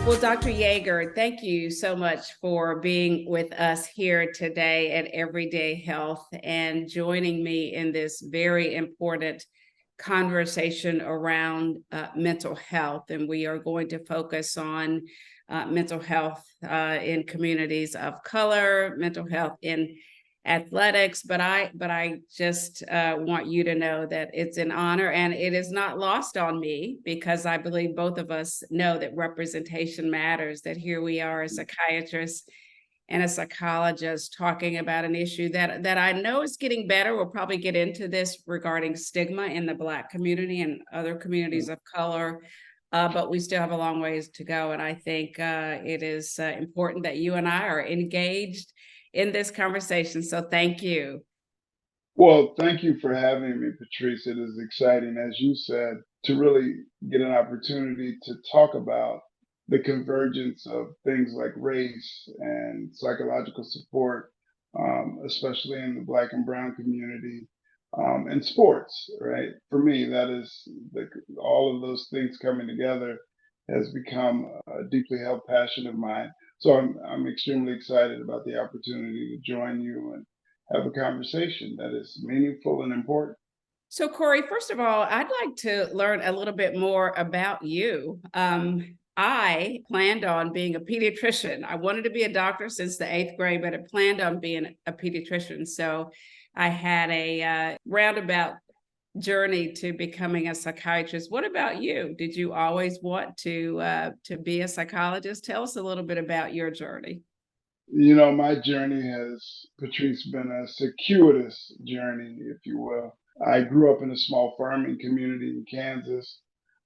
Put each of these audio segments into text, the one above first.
Well, Dr. Yeager, thank you so much for being with us here today at Everyday Health and joining me in this very important conversation around mental health. And we are going to focus on mental health in communities of color, mental health in athletics, but I just want you to know that it's an honor and it is not lost on me, because I believe both of us know that representation matters, that here we are, a psychiatrist and a psychologist, talking about an issue that I know is getting better. We'll probably get into this regarding stigma in the Black community and other communities of color, but we still have a long ways to go. And I think it is important that you and I are engaged in this conversation. So thank you. Well, thank you for having me, Patrice. It is exciting, as you said, to really get an opportunity to talk about the convergence of things like race and psychological support, especially in the Black and Brown community, and sports, right? For me, that is all of those things coming together has become a deeply held passion of mine. So I'm extremely excited about the opportunity to join you and have a conversation that is meaningful and important. So, Corey, first of all, I'd like to learn a little bit more about you. I planned on being a pediatrician. I wanted to be a doctor since the eighth grade, but I planned on being a pediatrician. So I had a roundabout journey to becoming a psychiatrist. What about you? Did you always want to be a psychologist? Tell us a little bit about your journey. My journey has, Patrice, been a circuitous journey, if you will. I grew up in a small farming community in Kansas.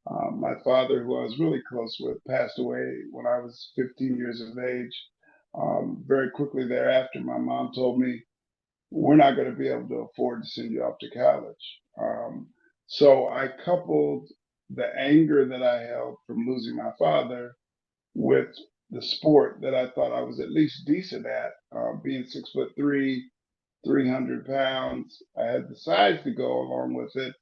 My father, who I was really close with, passed away when I was 15 years of age. Very quickly thereafter, my mom told me, we're not going to be able to afford to send you off to college. So I coupled the anger that I held from losing my father with the sport that I thought I was at least decent at, being 6'3", 300 pounds. I had the size to go along with it,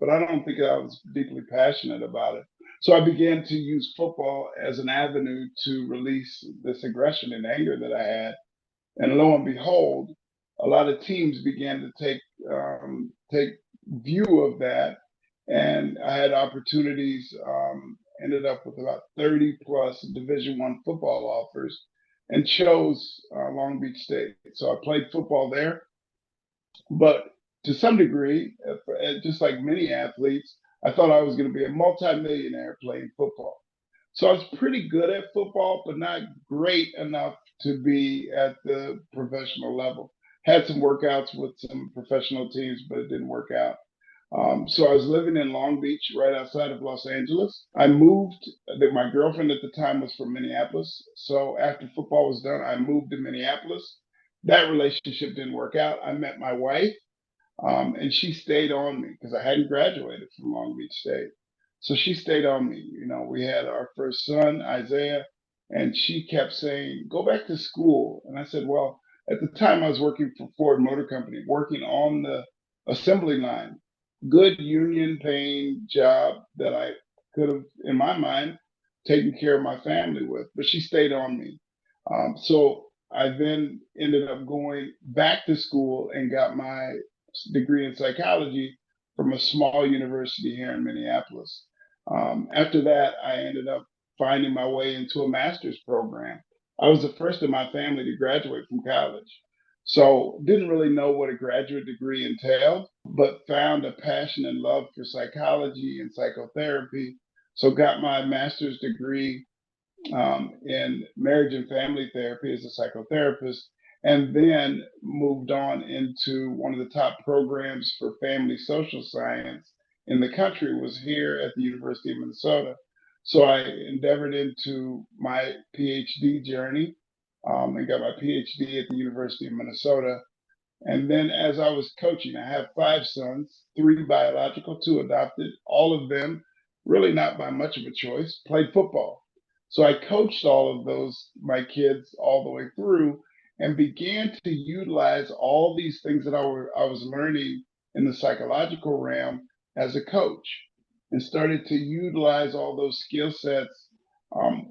but I don't think I was deeply passionate about it. So I began to use football as an avenue to release this aggression and anger that I had. And lo and behold, a lot of teams began to take view of that, and I had opportunities. Ended up with about 30 plus Division I football offers, and chose Long Beach State. So I played football there, but to some degree, just like many athletes, I thought I was going to be a multimillionaire playing football. So I was pretty good at football, but not great enough to be at the professional level. Had some workouts with some professional teams, but it didn't work out. So I was living in Long Beach, right outside of Los Angeles. I moved. My girlfriend at the time was from Minneapolis. So after football was done, I moved to Minneapolis. That relationship didn't work out. I met my wife, and she stayed on me because I hadn't graduated from Long Beach State. So she stayed on me. We had our first son, Isaiah, and she kept saying, go back to school. And I said, well, at the time I was working for Ford Motor Company, working on the assembly line, good union paying job that I could have, in my mind, taken care of my family with. But she stayed on me. So I then ended up going back to school and got my degree in psychology from a small university here in Minneapolis. After that, I ended up finding my way into a master's program. I was the first in my family to graduate from college. So didn't really know what a graduate degree entailed, but found a passion and love for psychology and psychotherapy. So got my master's degree in marriage and family therapy as a psychotherapist, and then moved on into one of the top programs for family social science in the country was here at the University of Minnesota. So I endeavored into my PhD journey, and got my PhD at the University of Minnesota. And then as I was coaching, I have five sons, three biological, two adopted, all of them really not by much of a choice, played football. So I coached all of my kids all the way through, and began to utilize all these things that I was learning in the psychological realm as a coach, and started to utilize all those skill sets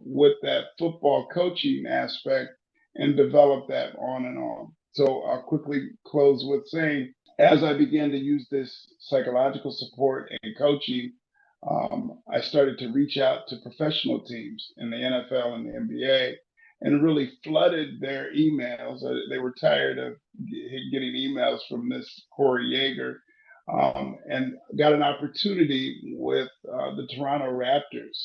with that football coaching aspect and developed that on and on. So I'll quickly close with saying, as I began to use this psychological support and coaching, I started to reach out to professional teams in the NFL and the NBA and really flooded their emails. They were tired of getting emails from this Corey Yeager, and got an opportunity with the Toronto Raptors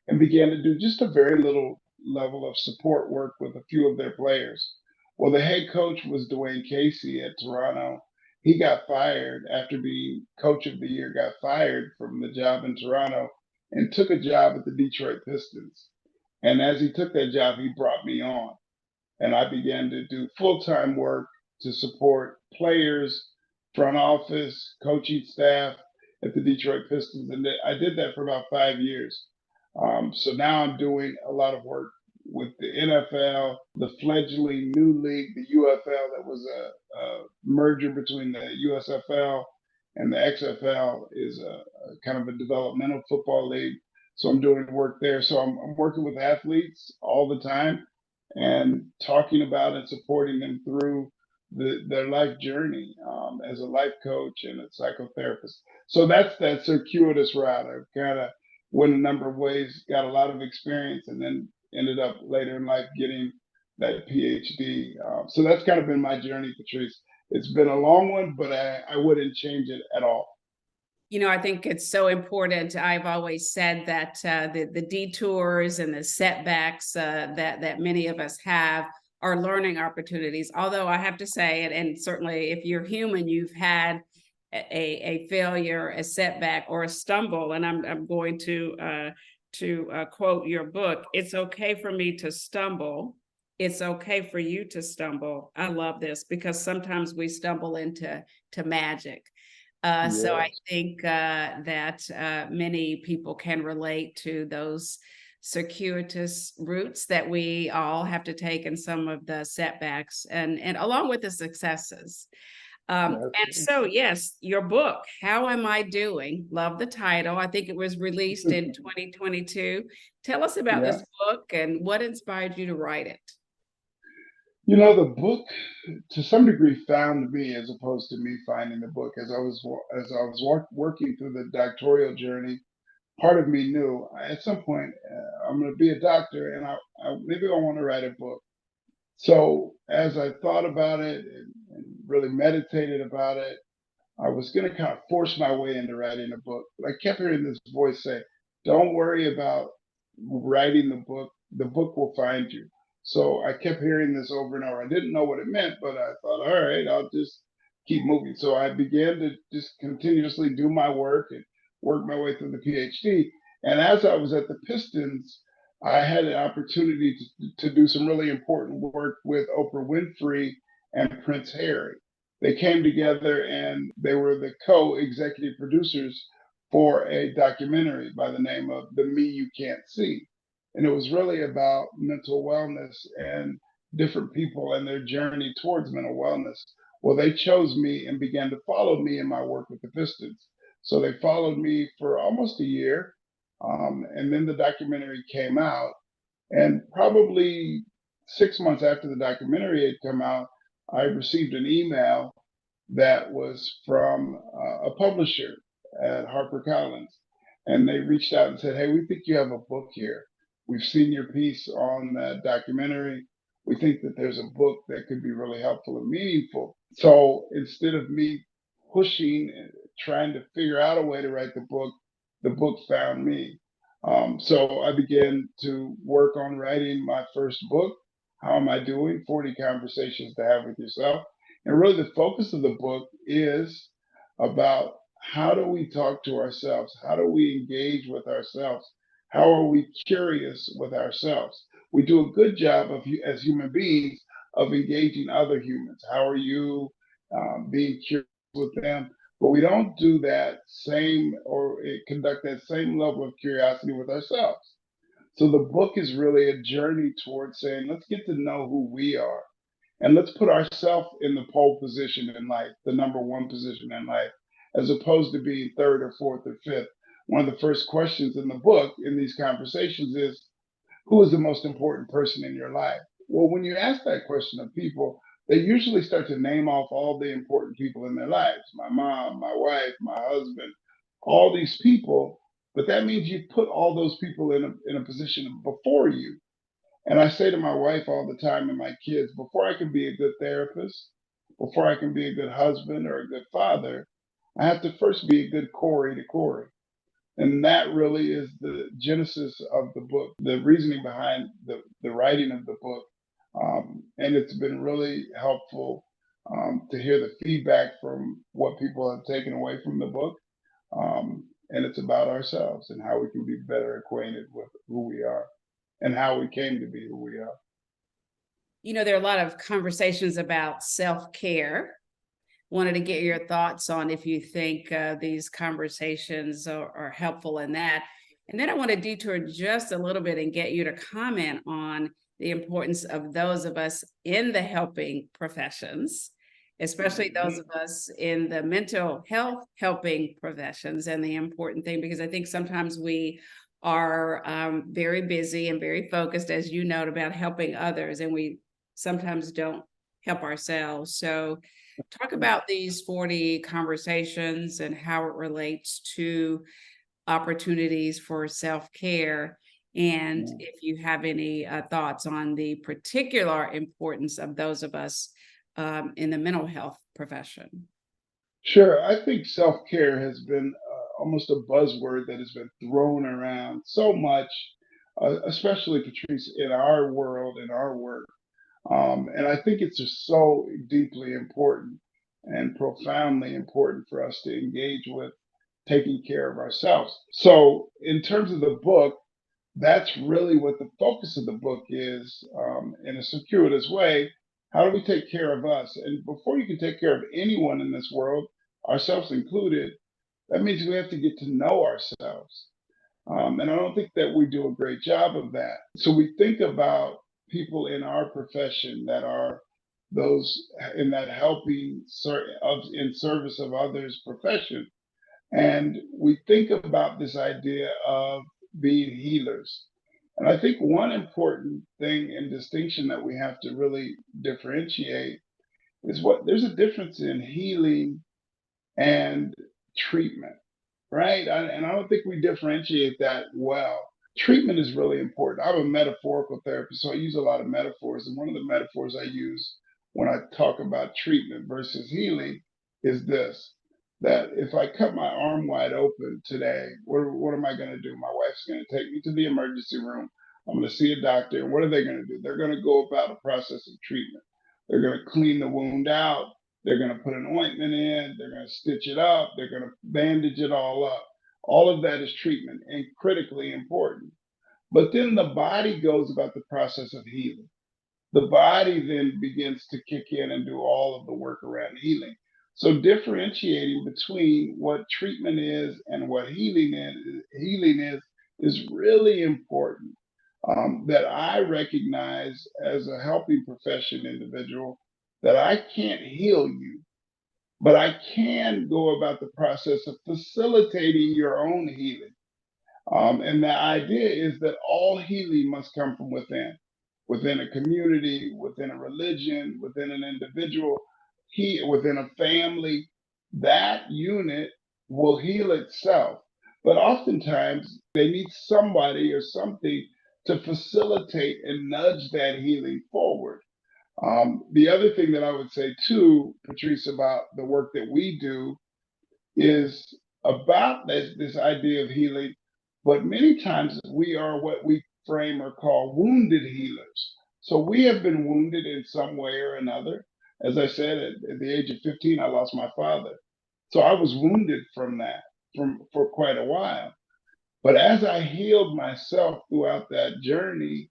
and began to do just a very little level of support work with a few of their players. Well, the head coach was Dwayne Casey at Toronto. He got fired after being coach of the year, got fired from the job in Toronto and took a job at the Detroit Pistons. And as he took that job, he brought me on and I began to do full time work to support players, front office, coaching staff at the Detroit Pistons. And I did that for about 5 years. So now I'm doing a lot of work with the NFL, the fledgling new league, the UFL, that was a merger between the USFL and the XFL, is a kind of a developmental football league. So I'm doing work there. So I'm working with athletes all the time and talking about and supporting them through their life journey as a life coach and a psychotherapist. So that's that circuitous route. I've kind of went a number of ways, got a lot of experience, and then ended up later in life getting that PhD. So that's kind of been my journey, Patrice. It's been a long one, but I wouldn't change it at all. I think it's so important. I've always said that the detours and the setbacks that many of us have are learning opportunities. Although I have to say, and certainly if you're human, you've had a failure, a setback, or a stumble. And I'm going to quote your book. It's okay for me to stumble. It's okay for you to stumble. I love this because sometimes we stumble into magic. So I Yes. think that many people can relate to those circuitous routes that we all have to take and some of the setbacks and along with the successes. And Absolutely. so, yes, your book, How Am I Doing? Love the title. I think it was released in 2022. Tell us about Yeah. this book and what inspired you to write it. You know, the book, to some degree, found me as opposed to me finding the book. As I was working through the doctoral journey, part of me knew at some point I'm going to be a doctor, and maybe I want to write a book. So as I thought about it and really meditated about it, I was going to kind of force my way into writing a book. But I kept hearing this voice say, "Don't worry about writing the book. The book will find you." So I kept hearing this over and over. I didn't know what it meant, but I thought, all right, I'll just keep moving. So I began to just continuously do my work and work my way through the PhD. And as I was at the Pistons, I had an opportunity to do some really important work with Oprah Winfrey and Prince Harry. They came together and they were the co-executive producers for a documentary by the name of The Me You Can't See. And it was really about mental wellness and different people and their journey towards mental wellness. Well, they chose me and began to follow me in my work with the Pistons. So they followed me for almost a year. And then the documentary came out. And probably 6 months after the documentary had come out, I received an email that was from a publisher at HarperCollins. And they reached out and said, "Hey, we think you have a book here. We've seen your piece on that documentary. We think that there's a book that could be really helpful and meaningful." So instead of me pushing and trying to figure out a way to write the book found me. So I began to work on writing my first book, How Am I Doing? 40 Conversations to Have with Yourself. And really, the focus of the book is about how do we talk to ourselves? How do we engage with ourselves? How are we curious with ourselves? We do a good job as human beings, of engaging other humans. How are you being curious with them? But we don't do that same or conduct that same level of curiosity with ourselves. So the book is really a journey towards saying, let's get to know who we are and let's put ourselves in the pole position in life, the number one position in life, as opposed to being third or fourth or fifth. One of the first questions in the book in these conversations is, Who is the most important person in your life? Well, when you ask that question of people, they usually start to name off all the important people in their lives: my mom, my wife, my husband, all these people. But that means you put all those people in a position before you. And I say to my wife all the time and my kids, before I can be a good therapist, before I can be a good husband or a good father, I have to first be a good Corey to Corey. And that really is the genesis of the book, the reasoning behind the writing of the book. And it's been really helpful to hear the feedback from what people have taken away from the book. And it's about ourselves and how we can be better acquainted with who we are and how we came to be who we are. There are a lot of conversations about self-care. Wanted to get your thoughts on if you think these conversations are helpful in that. And then I want to detour just a little bit and get you to comment on the importance of those of us in the helping professions, especially those of us in the mental health helping professions, and the important thing, because I think sometimes we are very busy and very focused, as you note, about helping others, and we sometimes don't help ourselves. So talk about these 40 conversations and how it relates to opportunities for self-care. And if you have any thoughts on the particular importance of those of us in the mental health profession. Sure. I think self care has been almost a buzzword that has been thrown around so much, especially, Patrice, in our world, in our work. And I think it's just so deeply important and profoundly important for us to engage with taking care of ourselves. So, in terms of the book, that's really what the focus of the book is, in a circuitous way. How do we take care of us? And before you can take care of anyone in this world, ourselves included, that means we have to get to know ourselves. And I don't think that we do a great job of that. So we think about people in our profession that are those in that in service of others profession. And we think about this idea of being healers. And I think one important thing and distinction that we have to really differentiate is what there's a difference in healing and treatment, right? And I don't think we differentiate that well. Treatment is really important. I'm a metaphorical therapist, so I use a lot of metaphors. And one of the metaphors I use when I talk about treatment versus healing is this: that if I cut my arm wide open today, what am I going to do? My wife's going to take me to the emergency room. I'm going to see a doctor. And what are they going to do? They're going to go about a process of treatment. They're going to clean the wound out. They're going to put an ointment in. They're going to stitch it up. They're going to bandage it all up. All of that is treatment and critically important. But then the body goes about the process of healing. The body then begins to kick in and do all of the work around healing. So differentiating between what treatment is and what healing is really important. That I recognize as a helping profession individual that I can't heal you, but I can go about the process of facilitating your own healing. And the idea is that all healing must come from within a community, within a religion, within an individual, within a family. That unit will heal itself. But oftentimes they need somebody or something to facilitate and nudge that healing forward. The other thing that I would say too, Patrice, about the work that we do is about this idea of healing, but many times we are what we frame or call wounded healers. So we have been wounded in some way or another. As I said, at the age of 15, I lost my father. So I was wounded from that for quite a while. But as I healed myself throughout that journey,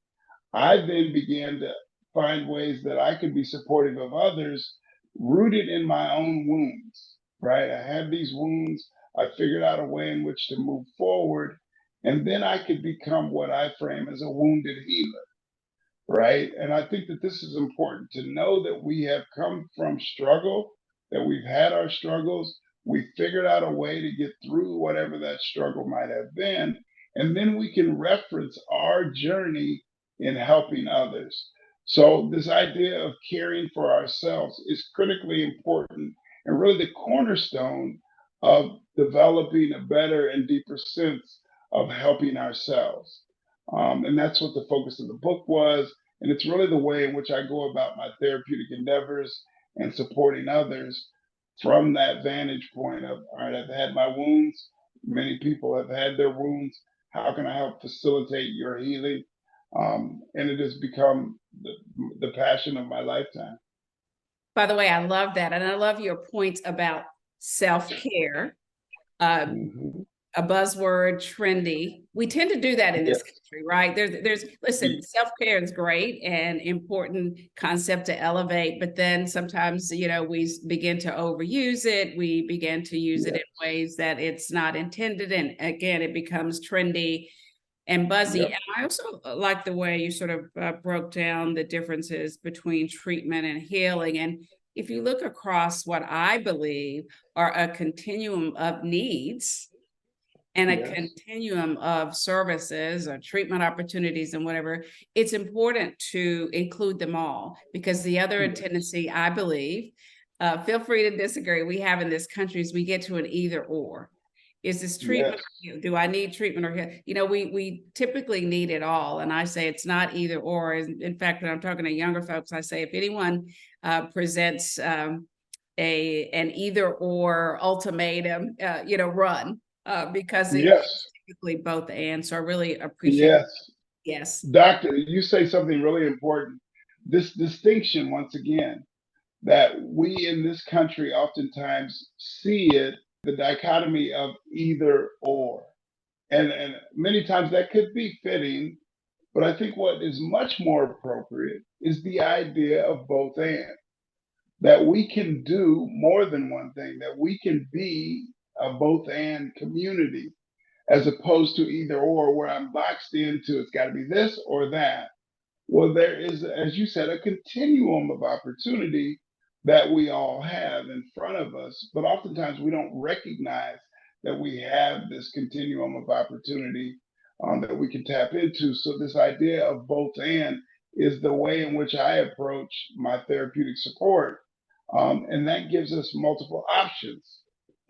I then began to find ways that I could be supportive of others rooted in my own wounds, right? I had these wounds. I figured out a way in which to move forward. And then I could become what I frame as a wounded healer, right? And I think that this is important to know that we have come from struggle, that we've had our struggles. We figured out a way to get through whatever that struggle might have been. And then we can reference our journey in helping others. So this idea of caring for ourselves is critically important and really the cornerstone of developing a better and deeper sense of helping ourselves. And that's what the focus of the book was. And it's really the way in which I go about my therapeutic endeavors and supporting others from that vantage point of, all right, I've had my wounds. Many people have had their wounds. How can I help facilitate your healing? And it has become the passion of my lifetime. By the way, I love that. And I love your point about self-care. Uh, Mhm. a buzzword, trendy. We tend to do that in this Yes, country, right? Listen, self-care is great and important concept to elevate, but then sometimes, we begin to overuse it. We begin to use it in yes, ways that it's not intended. And again, it becomes trendy and buzzy. yep, And I also like the way you sort of broke down the differences between treatment and healing. And if you look across what I believe are a continuum of needs, and a yes, continuum of services or treatment opportunities and whatever, it's important to include them all because the other yes, tendency, I believe, feel free to disagree, we have in this country is we get to an either or. Is this treatment? yes, Do I need treatment or we typically need it all, and I say it's not either or. In fact, when I'm talking to younger folks, I say if anyone presents an either or ultimatum, run because it's yes, typically both and. So I really appreciate. yes. Yes. Doctor, you say something really important. This distinction, once again, that we in this country oftentimes see it, the dichotomy of either or. And many times that could be fitting, but I think what is much more appropriate is the idea of both and, that we can do more than one thing, that we can be a both and community as opposed to either or, where I'm boxed into it's got to be this or that. Well, there is, as you said, a continuum of opportunity that we all have in front of us, but oftentimes we don't recognize that we have this continuum of opportunity that we can tap into. So, this idea of both and is the way in which I approach my therapeutic support. And that gives us multiple options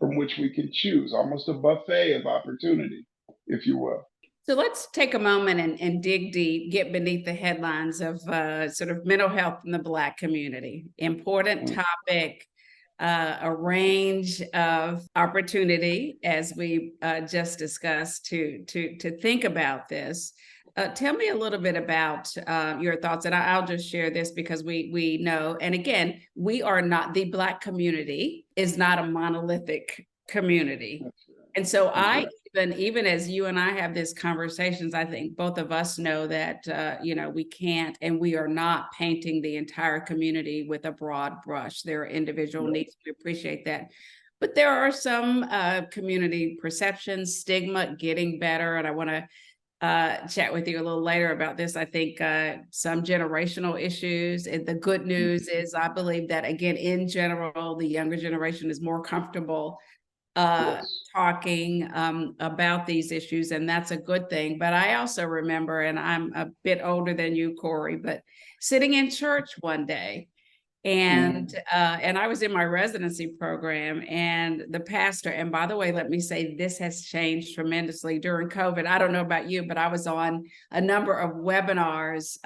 from which we can choose, almost a buffet of opportunity, if you will. So let's take a moment and dig deep, get beneath the headlines of sort of mental health in the Black community. Important Mm. topic, a range of opportunity, as we just discussed, to think about this. Tell me a little bit about your thoughts, and I'll just share this because we know, and again, we are not, the Black community is not a monolithic community. That's right. And so That's I right. even as you and I have these conversations, I think both of us know that we can't and we are not painting the entire community with a broad brush. There are individual Right. needs. We appreciate that. But there are some community perceptions, stigma getting better. And I want to chat with you a little later about this. I think some generational issues. And the good news is I believe that, again, in general, the younger generation is more comfortable uh, Yes. talking about these issues, and that's a good thing. But I also remember, and I'm a bit older than you, Corey, but sitting in church one day, and Mm. I was in my residency program, and the pastor. And by the way, let me say this has changed tremendously during COVID. I don't know about you, but I was on a number of webinars.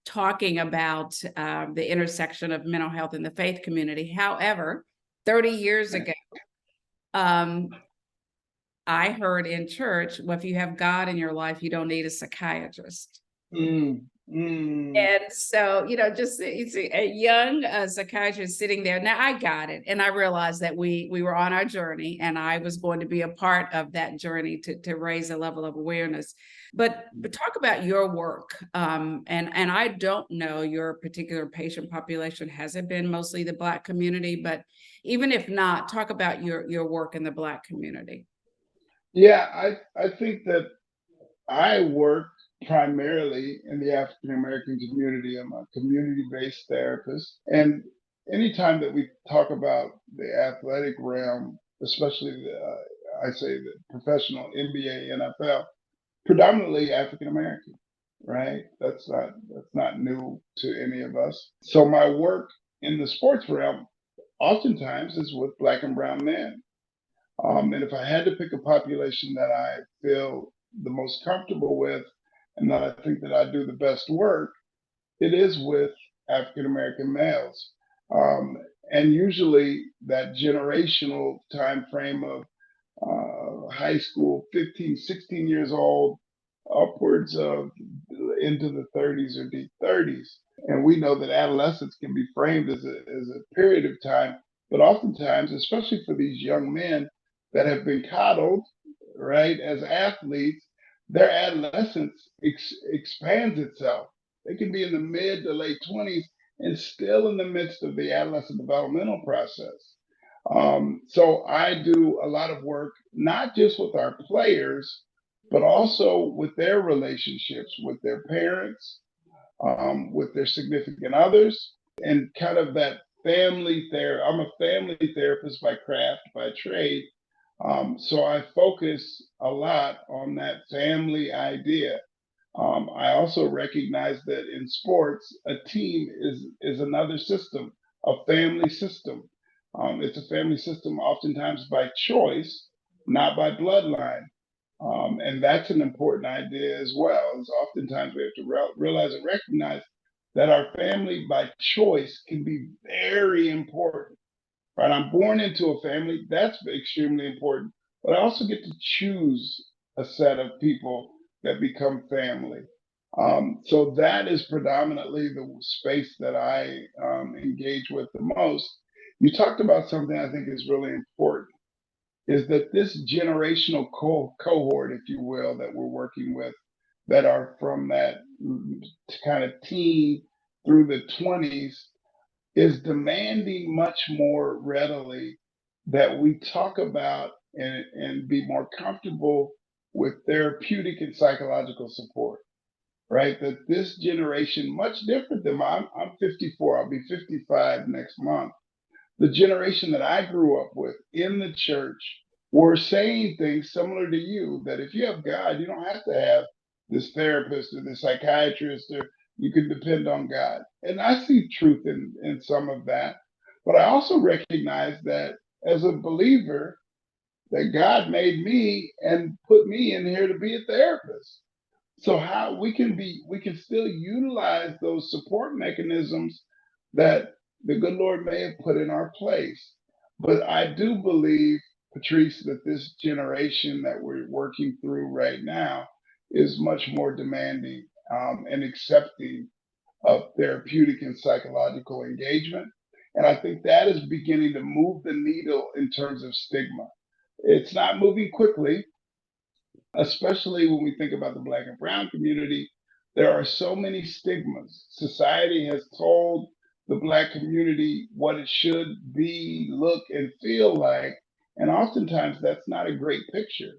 Talking about the intersection of mental health and the faith community. However, 30 years ago, um, I heard in church, well, if you have God in your life, you don't need a psychiatrist. Mm, mm, And so, just it's a young psychiatrist sitting there. Now I got it, and I realized that we were on our journey, and I was going to be a part of that journey to raise a level of awareness. But talk about your work, and I don't know your particular patient population. Has it been mostly the Black community? But even if not, talk about your work in the Black community. yeah, I think that I work primarily in the African American community. I'm a community-based therapist, and anytime that we talk about the athletic realm, especially I say the professional NBA, NFL, predominantly African American. right? That's not new to any of us. So my work in the sports realm oftentimes is with black and brown men. And if I had to pick a population that I feel the most comfortable with and that I think that I do the best work, it is with African American males. Um, and usually that generational time frame of high school, 15, 16 years old, upwards of into the 30s or deep 30s. And we know that adolescence can be framed as a period of time, but oftentimes, especially for these young men that have been coddled, right, as athletes, their adolescence expands itself. They can be in the mid to late 20s and still in the midst of the adolescent developmental process. So I do a lot of work, not just with our players, but also with their relationships with their parents, with their significant others, and kind of that family therapy. I'm a family therapist by craft, by trade. So I focus a lot on that family idea. I also recognize that in sports, a team is another system, a family system. It's a family system oftentimes by choice, not by bloodline. And that's an important idea as well. Is oftentimes we have to realize and recognize that our family by choice can be very important. Right? I'm born into a family, that's extremely important. But I also get to choose a set of people that become family. So that is predominantly the space that I engage with the most. You talked about something I think is really important is that this generational cohort, if you will, that we're working with, that are from that kind of teen through the 20s, is demanding much more readily that we talk about and be more comfortable with therapeutic and psychological support, right? That this generation, much different than I'm 54, I'll be 55 next month. The generation that I grew up with in the church were saying things similar to you that if you have God, you don't have to have this therapist or this psychiatrist, or you can depend on God. And I see truth in some of that. But I also recognize that as a believer, that God made me and put me in here to be a therapist. So how we can still utilize those support mechanisms that the good Lord may have put in our place. But I do believe, Patrice, that this generation that we're working through right now is much more demanding and accepting of therapeutic and psychological engagement. And I think that is beginning to move the needle in terms of stigma. It's not moving quickly, especially when we think about the Black and Brown community. There are so many stigmas. Society has told the Black community what it should be, look, and feel like. And oftentimes that's not a great picture.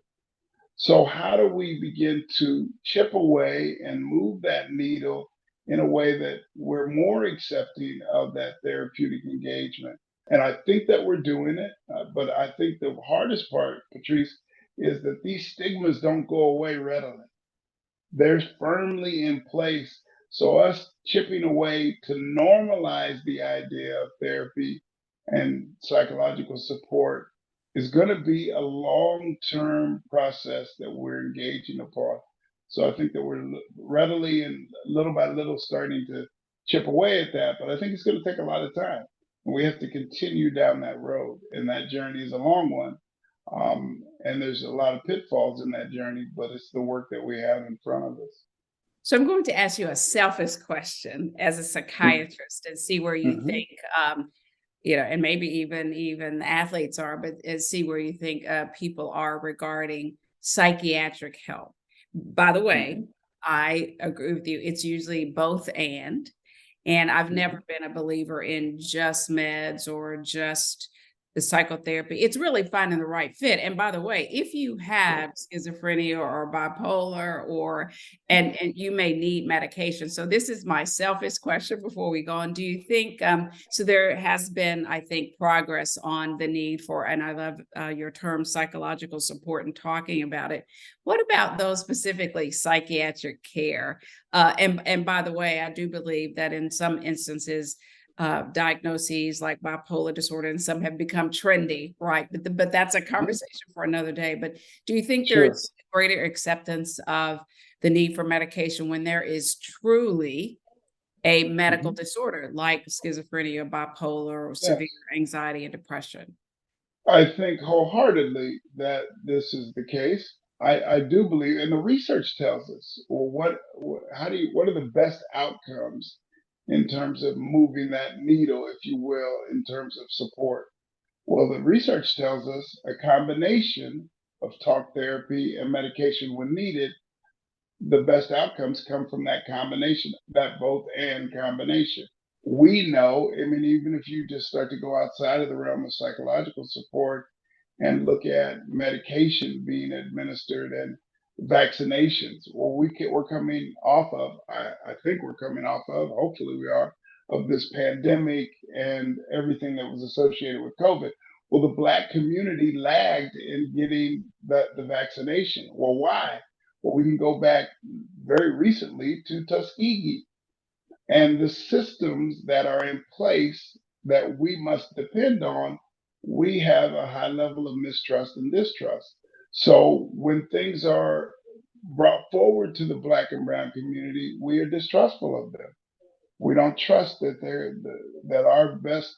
So, how do we begin to chip away and move that needle in a way that we're more accepting of that therapeutic engagement? And I think that we're doing it. But I think the hardest part, Patrice, is that these stigmas don't go away readily. They're firmly in place. So, us chipping away to normalize the idea of therapy and psychological support is going to be a long term process that we're engaging upon. So, I think that we're readily and little by little starting to chip away at that. But I think it's going to take a lot of time. We have to continue down that road, and that journey is a long one. And there's a lot of pitfalls in that journey, but it's the work that we have in front of us. So I'm going to ask you a selfish question as a psychiatrist and see where you Mm-hmm. think, and maybe even athletes are, but see where you think people are regarding psychiatric help. By the way, Mm-hmm. I agree with you. It's usually both and I've Mm-hmm. never been a believer in just meds or just the psychotherapy. It's really finding the right fit. And by the way, if you have schizophrenia or bipolar and you may need medication. So this is my selfish question before we go on. Do you think so there has been, I think, progress on the need for, and I love your term psychological support and talking about it. What about those specifically psychiatric care? And by the way, I do believe that in some instances diagnoses like bipolar disorder, and some have become trendy, right? But that's a conversation for another day. But do you think there Sure. is greater acceptance of the need for medication when there is truly a medical Mhm. disorder like schizophrenia, bipolar, or severe Yes. anxiety and depression? I think wholeheartedly that this is the case. I do believe, and the research tells us, well, what are the best outcomes in terms of moving that needle, if you will, in terms of support? Well, the research tells us a combination of talk therapy and medication when needed, the best outcomes come from that combination, that both and combination. We know, I mean, even if you just start to go outside of the realm of psychological support and look at medication being administered and vaccinations, well, we're coming off of, I think we're coming off of, hopefully we are, of this pandemic and everything that was associated with COVID. Well, the Black community lagged in getting the vaccination. Well, why? Well, we can go back very recently to Tuskegee and the systems that are in place that we must depend on. We have a high level of mistrust and distrust. So when things are brought forward to the Black and Brown community, we are distrustful of them. We don't trust that our best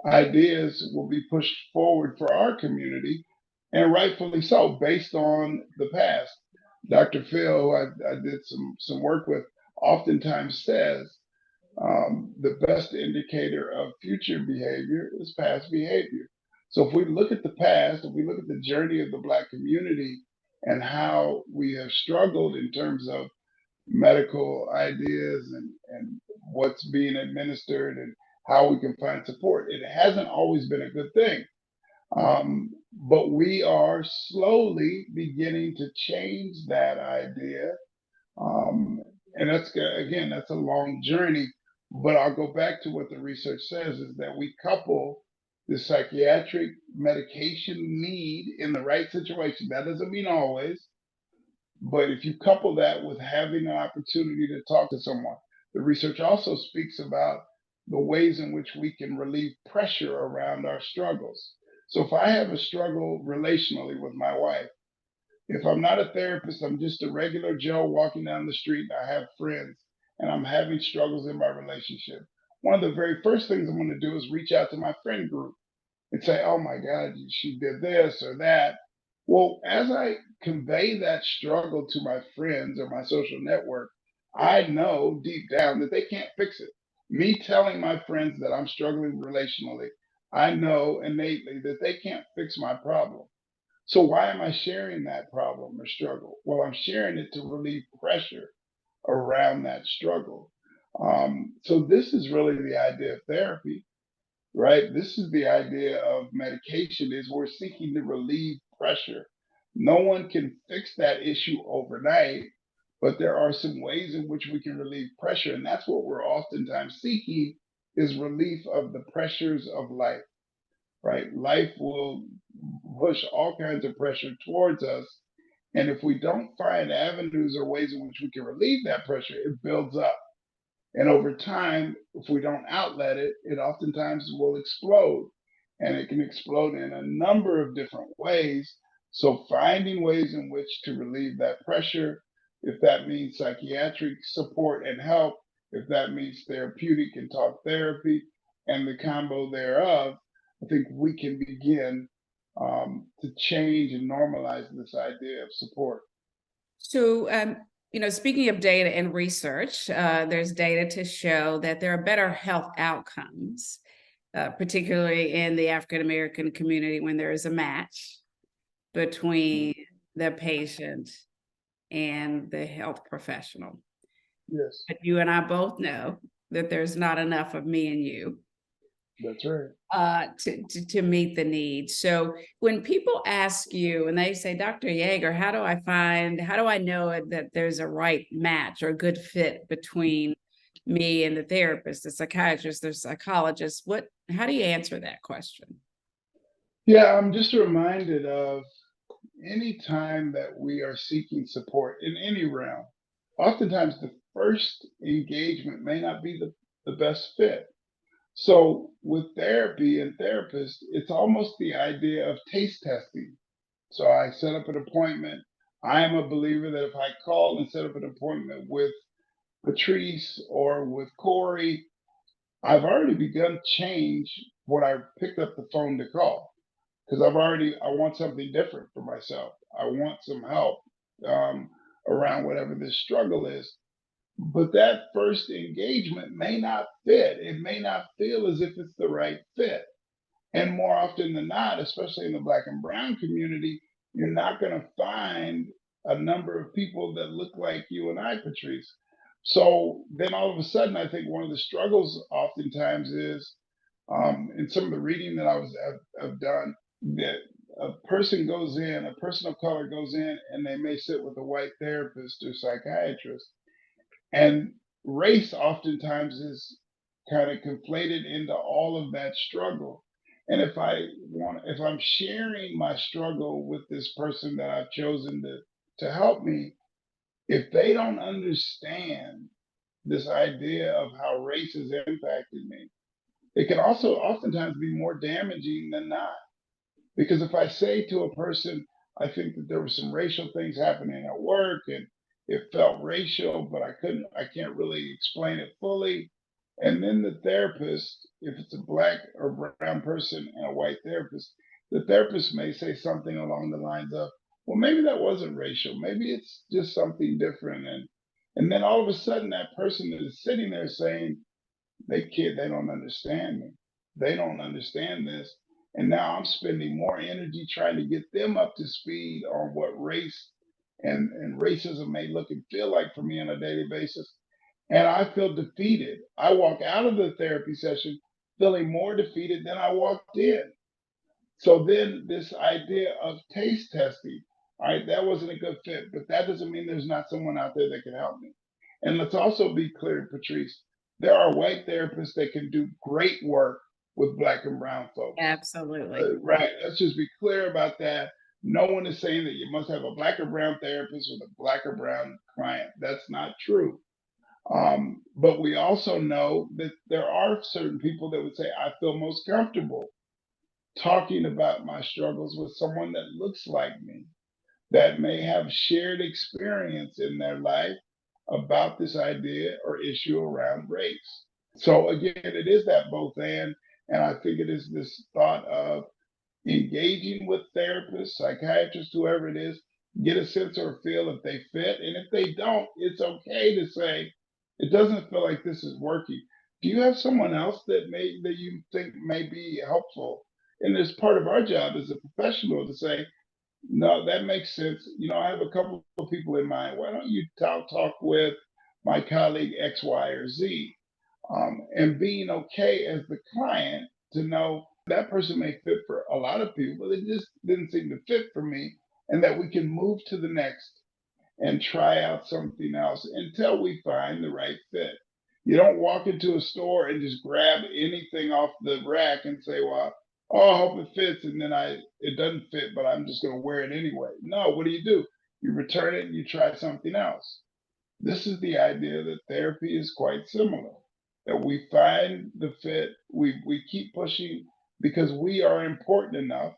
ideas will be pushed forward for our community, and rightfully so, based on the past. Dr. Phil, who I did some work with, oftentimes says the best indicator of future behavior is past behavior. So if we look at the past, if we look at the journey of the Black community and how we have struggled in terms of medical ideas and what's being administered and how we can find support. It hasn't always been a good thing. But we are slowly beginning to change that idea. And again, that's a long journey. But I'll go back to what the research says is that we couple the psychiatric medication need in the right situation. That doesn't mean always, but if you couple that with having an opportunity to talk to someone, the research also speaks about the ways in which we can relieve pressure around our struggles. So if I have a struggle relationally with my wife, if I'm not a therapist, I'm just a regular Joe walking down the street and I have friends and I'm having struggles in my relationship, one of the very first things I'm going to do is reach out to my friend group and say, oh my God, she did this or that. Well, as I convey that struggle to my friends or my social network, I know deep down that they can't fix it. Me telling my friends that I'm struggling relationally, I know innately that they can't fix my problem. So why am I sharing that problem or struggle? Well, I'm sharing it to relieve pressure around that struggle. So this is really the idea of therapy, right? This is the idea of medication is we're seeking to relieve pressure. No one can fix that issue overnight, but there are some ways in which we can relieve pressure. And that's what we're oftentimes seeking is relief of the pressures of life, right? Life will push all kinds of pressure towards us. And if we don't find avenues or ways in which we can relieve that pressure, it builds up. And over time, if we don't outlet it, it oftentimes will explode. And it can explode in a number of different ways. So finding ways in which to relieve that pressure, if that means psychiatric support and help, if that means therapeutic and talk therapy, and the combo thereof, I think we can begin to change and normalize this idea of support. So, speaking of data and research, there's data to show that there are better health outcomes, particularly in the African American community, when there is a match between the patient and the health professional. Yes. But you and I both know that there's not enough of me and you. That's right. To meet the needs. So when people ask you and they say, Dr. Yeager, how do I know that there's a right match or a good fit between me and the therapist, the psychiatrist, the psychologist? How do you answer that question? Yeah, I'm just reminded of any time that we are seeking support in any realm, oftentimes the first engagement may not be the best fit. So with therapy and therapists, it's almost the idea of taste testing. So I set up an appointment. I am a believer that if I call and set up an appointment with Patrice or with Corey, I've already begun change when I picked up the phone to call because I want something different for myself. I want some help um, around whatever this struggle is. But that first engagement may not fit. It may not feel as if it's the right fit. And more often than not, especially in the Black and Brown community, you're not going to find a number of people that look like you and I, Patrice. So then all of a sudden, I think one of the struggles oftentimes is in some of the reading that have done, that a person of color goes in, and they may sit with a white therapist or psychiatrist, and race oftentimes is kind of conflated into all of that struggle. And if I'm sharing my struggle with this person that I've chosen to help me, if they don't understand this idea of how race has impacted me, it can also oftentimes be more damaging than not. Because if I say to a person, I think that there were some racial things happening at work and it felt racial, but I can't really explain it fully. And then the therapist, if it's a black or brown person and a white therapist, the therapist may say something along the lines of, well, maybe that wasn't racial. Maybe it's just something different. And then all of a sudden that person that is sitting there saying, they don't understand me. They don't understand this. And now I'm spending more energy trying to get them up to speed on what race and racism may look and feel like for me on a daily basis. And I feel defeated. I walk out of the therapy session feeling more defeated than I walked in. So then this idea of taste testing, all right, that wasn't a good fit, but that doesn't mean there's not someone out there that can help me. And let's also be clear, Patrice, there are white therapists that can do great work with black and brown folks. Absolutely. Right. Let's just be clear about that. No one is saying that you must have a black or brown therapist with a black or brown client. That's not true. But we also know that there are certain people that would say, I feel most comfortable talking about my struggles with someone that looks like me, that may have shared experience in their life about this idea or issue around race. So again, it is that both and I think it is this thought of engaging with therapists, psychiatrists, whoever it is, get a sense or a feel if they fit. And if they don't, it's okay to say, it doesn't feel like this is working. Do you have someone else that you think may be helpful? And it's part of our job as a professional to say, no, that makes sense. I have a couple of people in mind. Why don't you talk with my colleague X, Y, or Z? And being okay as the client to know that person may fit for a lot of people, but it just didn't seem to fit for me, and that we can move to the next and try out something else until we find the right fit. You don't walk into a store and just grab anything off the rack and say, well, oh, I hope it fits, and then it doesn't fit, but I'm just going to wear it anyway. No, what do? You return it and you try something else. This is the idea that therapy is quite similar, that we find the fit, we keep pushing because we are important enough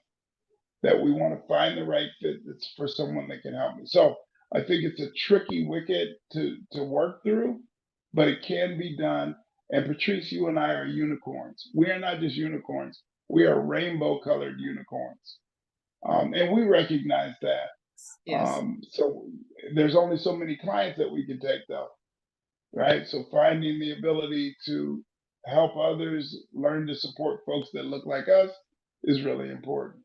that we want to find the right fit that's for someone that can help me. So I think it's a tricky wicket to work through, but it can be done. And Patrice, you and I are unicorns. We are not just unicorns, we are rainbow colored unicorns. And we recognize that. Yes. So there's only so many clients that we can take, though, right? So finding the ability to help others learn to support folks that look like us is really important.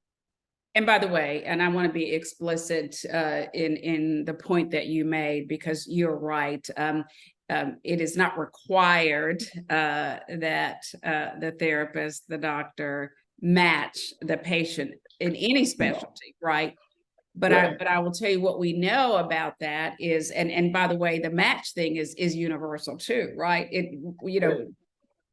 And by the way, and I want to be explicit in the point that you made, because you're right. it is not required that the therapist, the doctor, match the patient in any specialty, right? But I will tell you what we know about that is, and by the way, the match thing is universal too, right?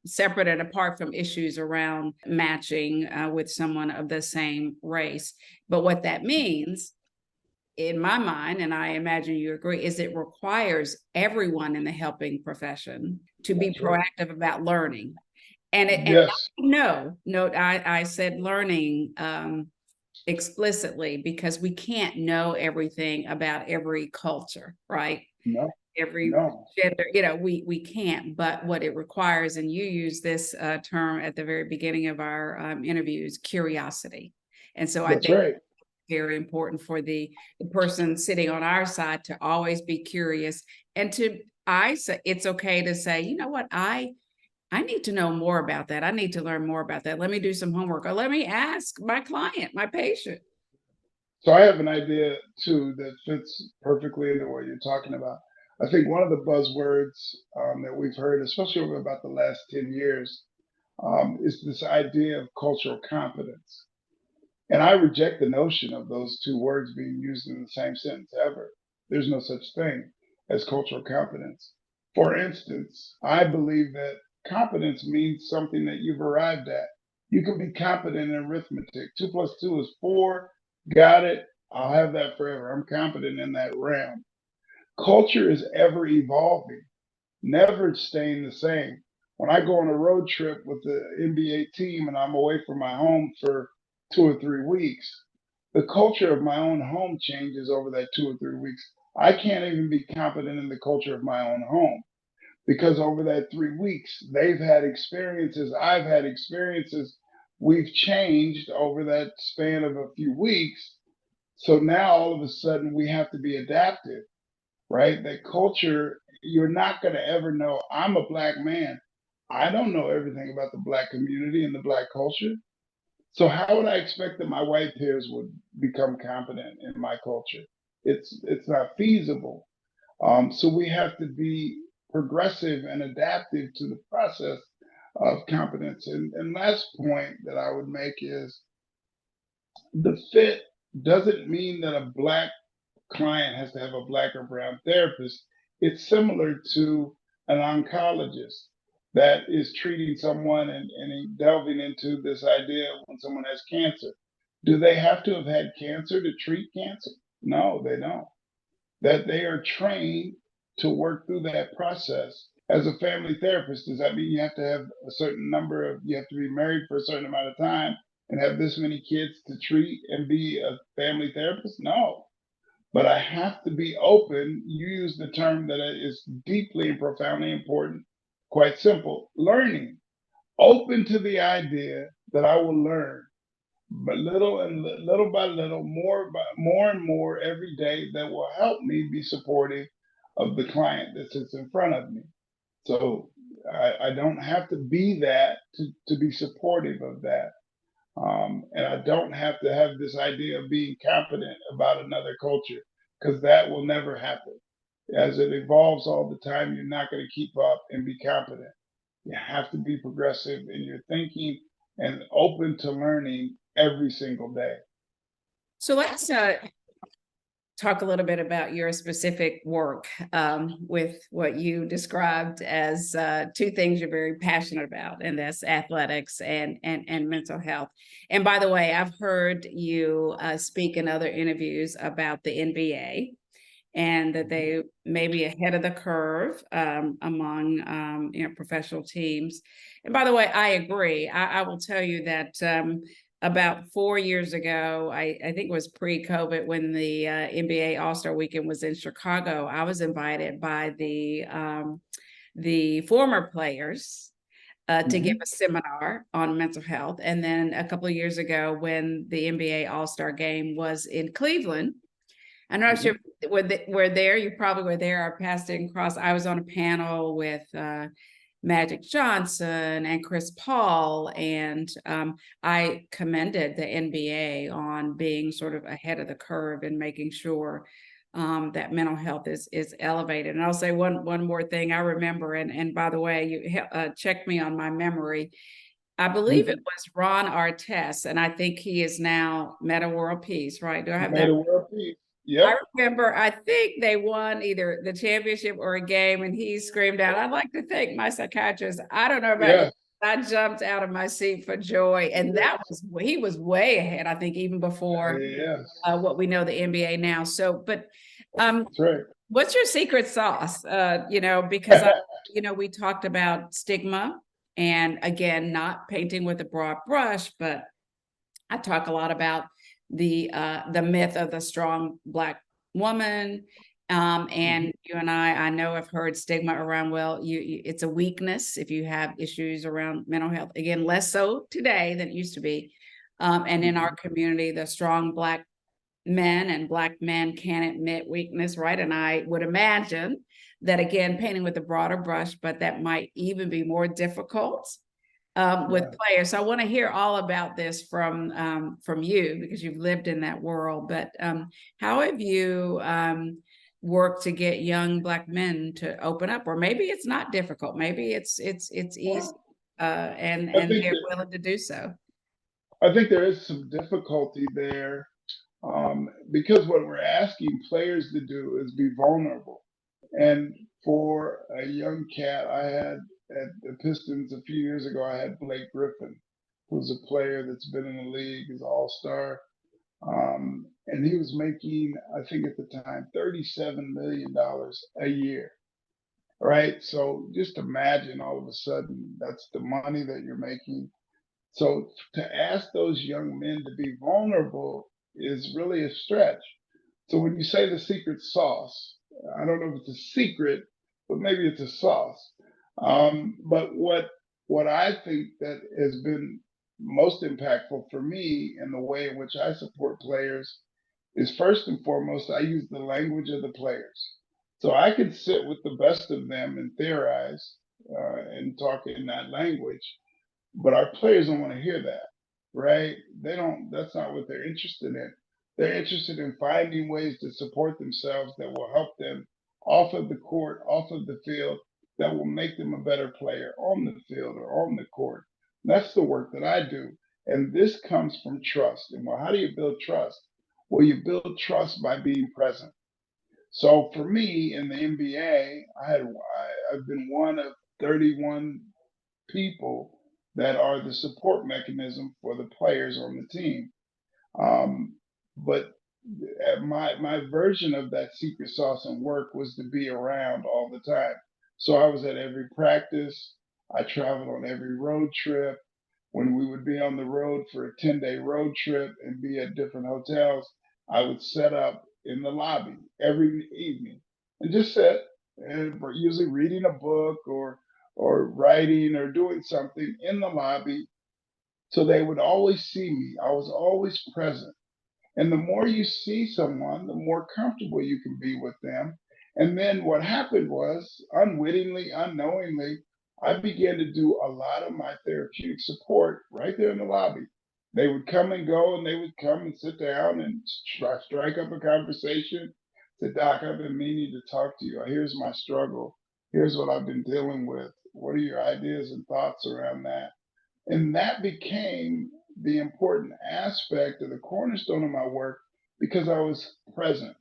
Separate and apart from issues around matching with someone of the same race. But what that means, in my mind, and I imagine you agree, is it requires everyone in the helping profession to be proactive about learning. And I said learning explicitly because we can't know everything about every culture, right? Every gender, we can't. But what it requires, and you use this term at the very beginning of our interviews, curiosity. And so I think very important for the person sitting on our side to always be curious, and it's okay to say, you know what, I need to know more about that. I need to learn more about that. Let me do some homework, or let me ask my client, my patient. So I have an idea too that fits perfectly into what you're talking about. I think one of the buzzwords that we've heard, especially over about the last 10 years, is this idea of cultural competence. And I reject the notion of those two words being used in the same sentence ever. There's no such thing as cultural competence. For instance, I believe that competence means something that you've arrived at. You can be competent in arithmetic. 2 + 2 is 4. Got it. I'll have that forever. I'm competent in that realm. Culture is ever evolving, never staying the same. When I go on a road trip with the NBA team and I'm away from my home for 2 or 3 weeks, the culture of my own home changes over that 2 or 3 weeks. I can't even be competent in the culture of my own home because over that 3 weeks, they've had experiences, I've had experiences, we've changed over that span of a few weeks. So now all of a sudden we have to be adaptive, right? That culture, you're not going to ever know. I'm a Black man. I don't know everything about the Black community and the Black culture. So how would I expect that my white peers would become competent in my culture? It's not feasible. So we have to be progressive and adaptive to the process of competence. And last point that I would make is the fit doesn't mean that a Black client has to have a Black or brown therapist. It's similar to an oncologist that is treating someone and delving into this idea when someone has cancer. Do they have to have had cancer to treat cancer? No, they don't. That they are trained to work through that process. As a family therapist, does that mean you have to have a certain number of, you have to be married for a certain amount of time and have this many kids to treat and be a family therapist? No. But I have to be open. You use the term that is deeply and profoundly important. Quite simple. Learning. Open to the idea that I will learn, but little by little, more and more every day that will help me be supportive of the client that sits in front of me. So I don't have to be that to be supportive of that. And I don't have to have this idea of being competent about another culture because that will never happen. As it evolves all the time, you're not going to keep up and be competent. You have to be progressive in your thinking and open to learning every single day. So let's talk a little bit about your specific work with what you described as two things you're very passionate about, and that's athletics and mental health. And by the way, I've heard you speak in other interviews about the NBA and that they may be ahead of the curve among professional teams. And by the way, I agree. I will tell you that about 4 years ago, I think it was pre-COVID, when the NBA All-Star Weekend was in Chicago, I was invited by the former players to give a seminar on mental health. And then a couple of years ago, when the NBA All-Star Game was in Cleveland, I'm not sure were there. You probably were there. Our paths didn't cross. I was on a panel with Magic Johnson and Chris Paul, and I commended the NBA on being sort of ahead of the curve and making sure that mental health is elevated. And I'll say one more thing I remember, and by the way, you checked me on my memory. I believe it was Ron Artest, and I think he is now Meta World Peace, right? Do I have that? Made a world peace. I Yep. remember, I think they won either the championship or a game, and he screamed out, "I'd like to thank my psychiatrist." I don't know about you. Yes. I jumped out of my seat for joy. And that was, he was way ahead, I think, even before Yes. what we know the NBA now. So, but That's right. what's your secret sauce? Because we talked about stigma, and again, not painting with a broad brush, but I talk a lot about the myth of the strong Black woman. And you and I know have heard stigma around, well, it's a weakness if you have issues around mental health. Again, less so today than it used to be. And in our community, the strong Black men and Black men can admit weakness, right? And I would imagine that, again, painting with a broader brush, but that might even be more difficult with players. So I want to hear all about this from you, because you've lived in that world. But how have you worked to get young Black men to open up? Or maybe it's not difficult. Maybe it's easy, and they're willing to do so. I think there is some difficulty there, because what we're asking players to do is be vulnerable. And for a young cat, I had at the Pistons a few years ago, I had Blake Griffin, who's a player that's been in the league, is all-star. And he was making, I think at the time, $37 million a year. Right. So just imagine all of a sudden that's the money that you're making. So to ask those young men to be vulnerable is really a stretch. So when you say the secret sauce, I don't know if it's a secret, but maybe it's a sauce. But what I think that has been most impactful for me in the way in which I support players is, first and foremost, I use the language of the players. So I can sit with the best of them and theorize and talk in that language, but our players don't want to hear that, right? They don't, that's not what they're interested in. They're interested in finding ways to support themselves that will help them off of the court, off of the field, that will make them a better player on the field or on the court. And that's the work that I do. And this comes from trust. And well, how do you build trust? Well, you build trust by being present. So for me in the NBA, I've been one of 31 people that are the support mechanism for the players on the team. But my version of that secret sauce and work was to be around all the time. So I was at every practice. I traveled on every road trip. When we would be on the road for a 10-day road trip and be at different hotels, I would set up in the lobby every evening and just sit, and usually reading a book or writing or doing something in the lobby, so they would always see me. I was always present. And the more you see someone, the more comfortable you can be with them. And then what happened was, unwittingly, unknowingly, I began to do a lot of my therapeutic support right there in the lobby. They would come and go, and they would come and sit down and strike up a conversation. Say, Doc, I've been meaning to talk to you. Here's my struggle. Here's what I've been dealing with. What are your ideas and thoughts around that? And that became the important aspect of the cornerstone of my work, because I was present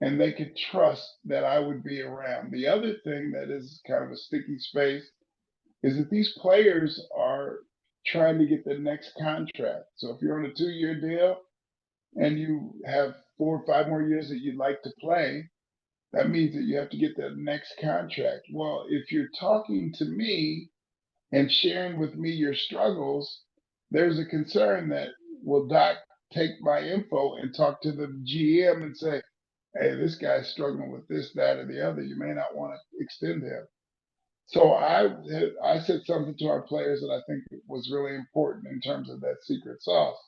and they could trust that I would be around. The other thing that is kind of a sticky space is that these players are trying to get the next contract. So if you're on a 2-year deal and you have 4 or 5 more years that you'd like to play, that means that you have to get the next contract. Well, if you're talking to me and sharing with me your struggles, there's a concern that, will Doc take my info and talk to the GM and say, hey, this guy's struggling with this, that, or the other. You may not want to extend him. So I said something to our players that I think was really important in terms of that secret sauce.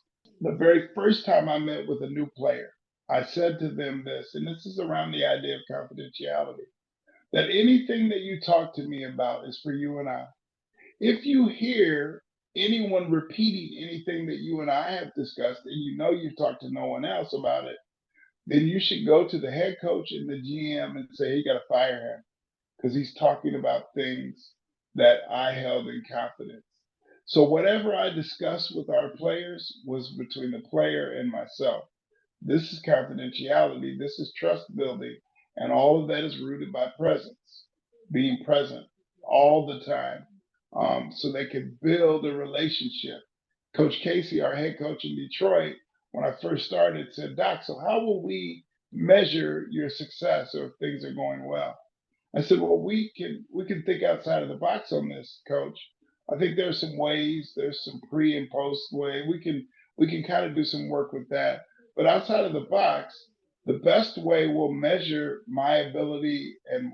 The very first time I met with a new player, I said to them this, and this is around the idea of confidentiality, that anything that you talk to me about is for you and I. If you hear anyone repeating anything that you and I have discussed, and you know you've talked to no one else about it, then you should go to the head coach and the GM and say, you got to fire him because he's talking about things that I held in confidence. So whatever I discussed with our players was between the player and myself. This is confidentiality. This is trust building. And all of that is rooted by presence, being present all the time, so they can build a relationship. Coach Casey, our head coach in Detroit, when I first started, said, Doc, so how will we measure your success or if things are going well? I said, well, we can think outside of the box on this, coach. I think there's some ways, there's some pre and post way. We can kind of do some work with that. But outside of the box, the best way we'll measure my ability and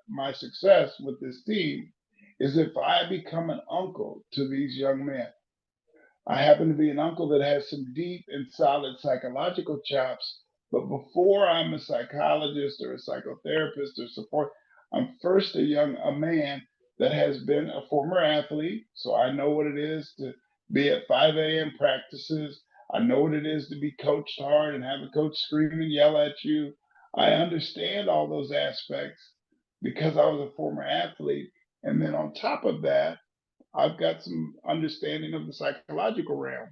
my success with this team is if I become an uncle to these young men. I happen to be an uncle that has some deep and solid psychological chops. But before I'm a psychologist or a psychotherapist or support, I'm first a man that has been a former athlete. So I know what it is to be at 5 a.m. practices. I know what it is to be coached hard and have a coach scream and yell at you. I understand all those aspects because I was a former athlete. And then on top of that, I've got some understanding of the psychological realm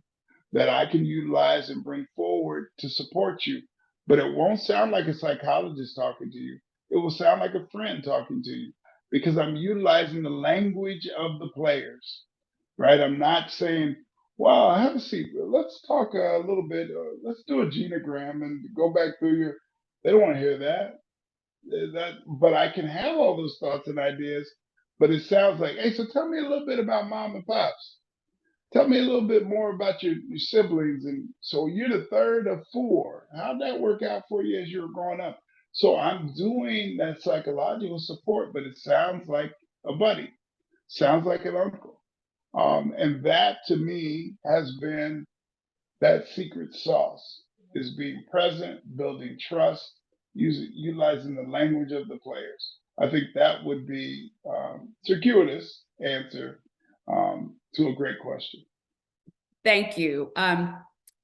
that I can utilize and bring forward to support you. But it won't sound like a psychologist talking to you. It will sound like a friend talking to you because I'm utilizing the language of the players, right? I'm not saying, well, have a seat. Let's talk a little bit. Let's do a genogram and go back through your. They don't want to hear that but I can have all those thoughts and ideas. But it sounds like, hey, so tell me a little bit about mom and pops. Tell me a little bit more about your siblings. And so you're the third of four. How'd that work out for you as you were growing up? So I'm doing that psychological support, but it sounds like a buddy, sounds like an uncle. And that to me has been that secret sauce is being present, building trust, utilizing the language of the players. I think that would be circuitous answer to a great question. Thank you.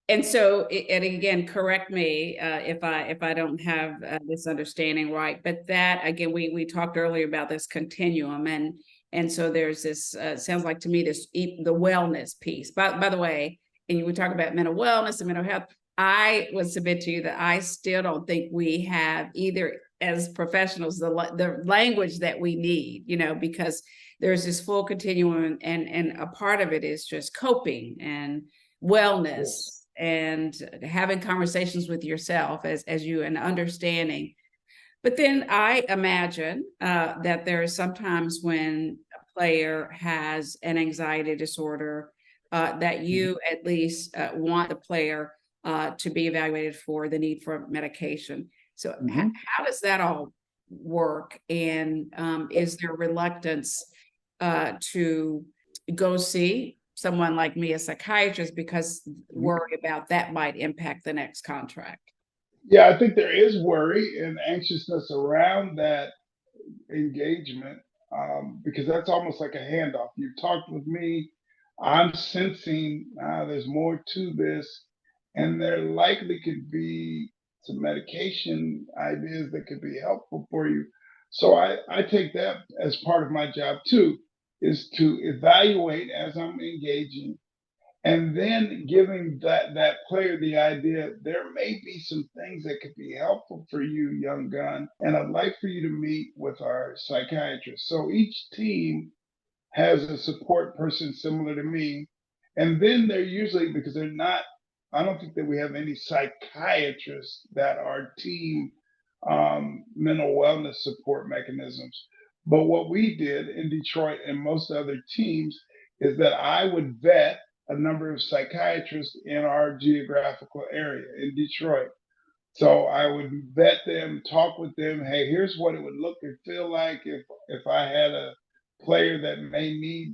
And so, and again, correct me if I don't have this understanding right. But that again, we talked earlier about this continuum, and so there's this sounds like to me this the wellness piece. By the way, and we talk about mental wellness and mental health. I would submit to you that I still don't think we have either as professionals the language that we need, because there's this full continuum, and a part of it is just coping and wellness and having conversations with yourself as you and understanding. But then I imagine that there is sometimes when a player has an anxiety disorder that you at least want the player to be evaluated for the need for medication. So how does that all work? And is there reluctance to go see someone like me, a psychiatrist, because worry about that might impact the next contract? Yeah, I think there is worry and anxiousness around that engagement because that's almost like a handoff. You've talked with me, I'm sensing there's more to this, and there likely could be some medication ideas that could be helpful for you. So I take that as part of my job too, is to evaluate as I'm engaging and then giving that player the idea there may be some things that could be helpful for you, young gun, and I'd like for you to meet with our psychiatrist. So each team has a support person similar to me, and then they're usually because they're not. I don't think that we have any psychiatrists that are team mental wellness support mechanisms. But what we did in Detroit and most other teams is that I would vet a number of psychiatrists in our geographical area in Detroit. So I would vet them, talk with them. Hey, here's what it would look and feel like if I had a player that may need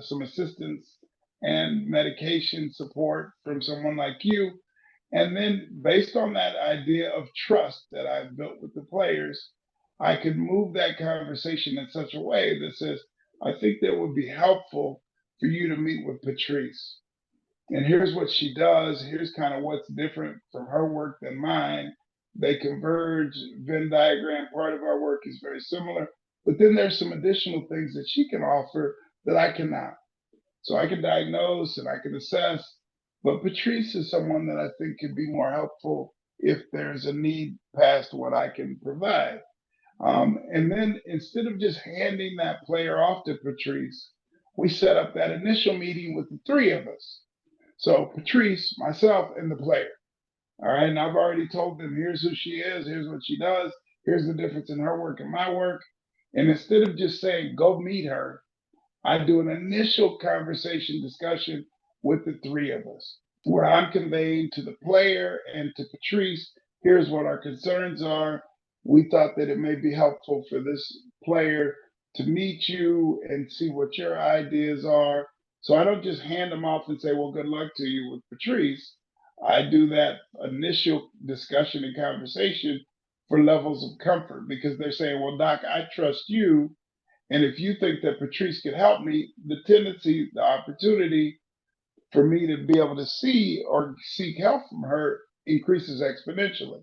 some assistance and medication support from someone like you. And then based on that idea of trust that I've built with the players, I could move that conversation in such a way that says, I think that would be helpful for you to meet with Patrice. And here's what she does. Here's kind of what's different from her work than mine. They converge. Venn diagram part of our work is very similar. But then there's some additional things that she can offer that I cannot. So I can diagnose and I can assess. But Patrice is someone that I think could be more helpful if there's a need past what I can provide. And then instead of just handing that player off to Patrice, we set up that initial meeting with the three of us. So Patrice, myself, and the player. All right. And I've already told them here's who she is, here's what she does, here's the difference in her work and my work. And instead of just saying, go meet her, I do an initial conversation discussion with the three of us, where I'm conveying to the player and to Patrice, here's what our concerns are. We thought that it may be helpful for this player to meet you and see what your ideas are. So I don't just hand them off and say, well, good luck to you with Patrice. I do that initial discussion and conversation for levels of comfort because they're saying, well, Doc, I trust you, and if you think that Patrice could help me, the tendency, the opportunity for me to be able to see or seek help from her increases exponentially.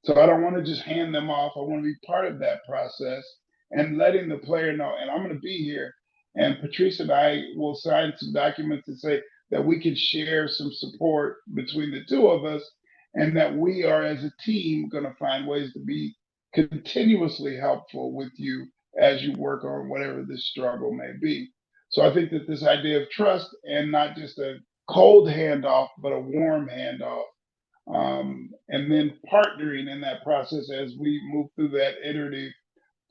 So I don't want to just hand them off. I want to be part of that process and letting the player know, and I'm going to be here. And Patrice and I will sign some documents that say that we can share some support between the two of us and that we are as a team going to find ways to be continuously helpful with you as you work on whatever this struggle may be. So I think that this idea of trust and not just a cold handoff, but a warm handoff, and then partnering in that process as we move through that iterative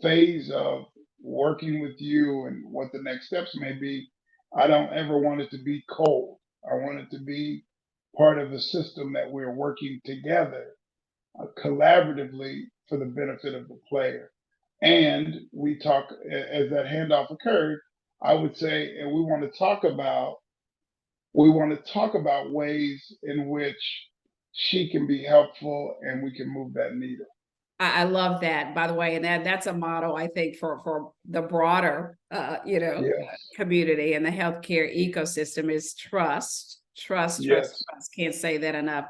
phase of working with you and what the next steps may be. I don't ever want it to be cold. I want it to be part of a system that we're working together collaboratively for the benefit of the player. And we talk, as that handoff occurred, I would say, and we want to talk about ways in which she can be helpful and we can move that needle. I love that, by the way, and that's a model I think for the broader, Yes, community and the healthcare ecosystem is trust, trust, trust, yes, trust. Can't say that enough.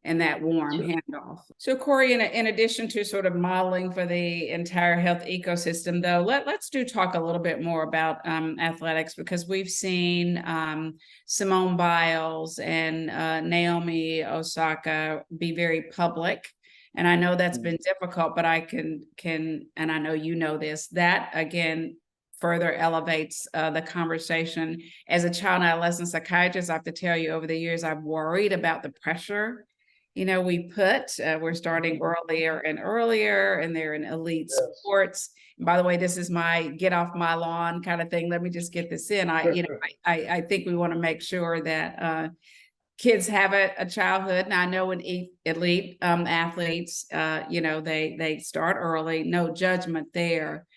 And that warm that's right. handoff. So, Corey, in addition to sort of modeling for the entire health ecosystem, though, let's talk a little bit more about athletics because we've seen Simone Biles and Naomi Osaka be very public. And I know that's been difficult, but I can, and I know you know this, that again, further elevates the conversation. As a child and adolescent psychiatrist, I have to tell you over the years, I've worried about the pressure, we put, we're starting earlier and earlier, and they're in elite Yes. sports. And by the way, this is my get off my lawn kind of thing. Let me just get this in. I think we want to make sure that kids have a childhood. And I know in elite athletes, they start early, no judgment there.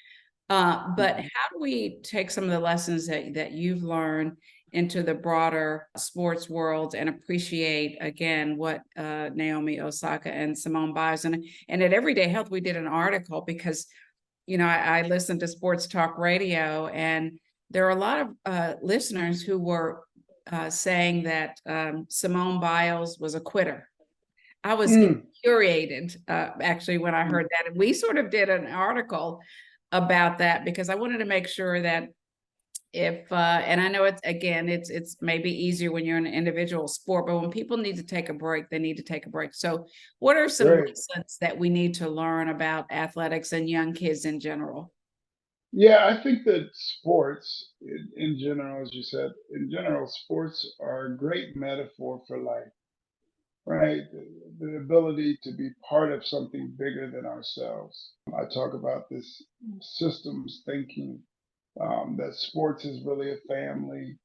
But how do we take some of the lessons that you've learned into the broader sports world and appreciate again what Naomi Osaka and Simone Biles and at Everyday Health we did an article because I listened to sports talk radio and there are a lot of listeners who were saying that Simone Biles was a quitter. I was infuriated actually when I heard that, and we sort of did an article about that because I wanted to make sure that if and I know it's maybe easier when you're in an individual sport, but when people need to take a break, they need to take a break. So what are some Great. lessons that we need to learn about athletics and young kids in general? Yeah, I think that sports in general, as you said, in general, sports are a great metaphor for life, right? The ability to be part of something bigger than ourselves. I talk about this systems thinking, that sports is really a family,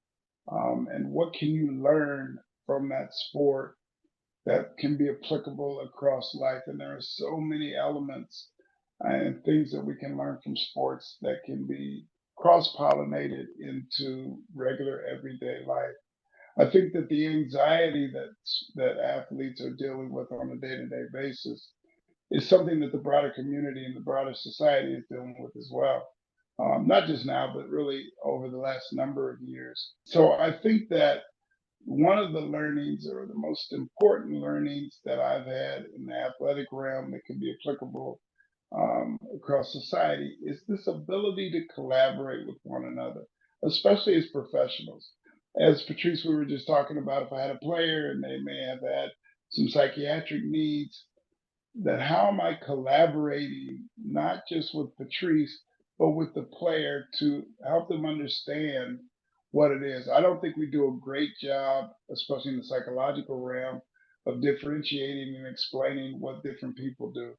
and what can you learn from that sport that can be applicable across life. And there are so many elements and things that we can learn from sports that can be cross pollinated into regular everyday life. I think that the anxiety that athletes are dealing with on a day-to-day basis is something that the broader community and the broader society is dealing with as well. Not just now, but really over the last number of years. So I think that one of the learnings or the most important learnings that I've had in the athletic realm that can be applicable across society is this ability to collaborate with one another, especially as professionals. As Patrice, we were just talking about, if I had a player and they may have had some psychiatric needs, that how am I collaborating not just with Patrice, but with the player to help them understand what it is. I don't think we do a great job, especially in the psychological realm, of differentiating and explaining what different people do.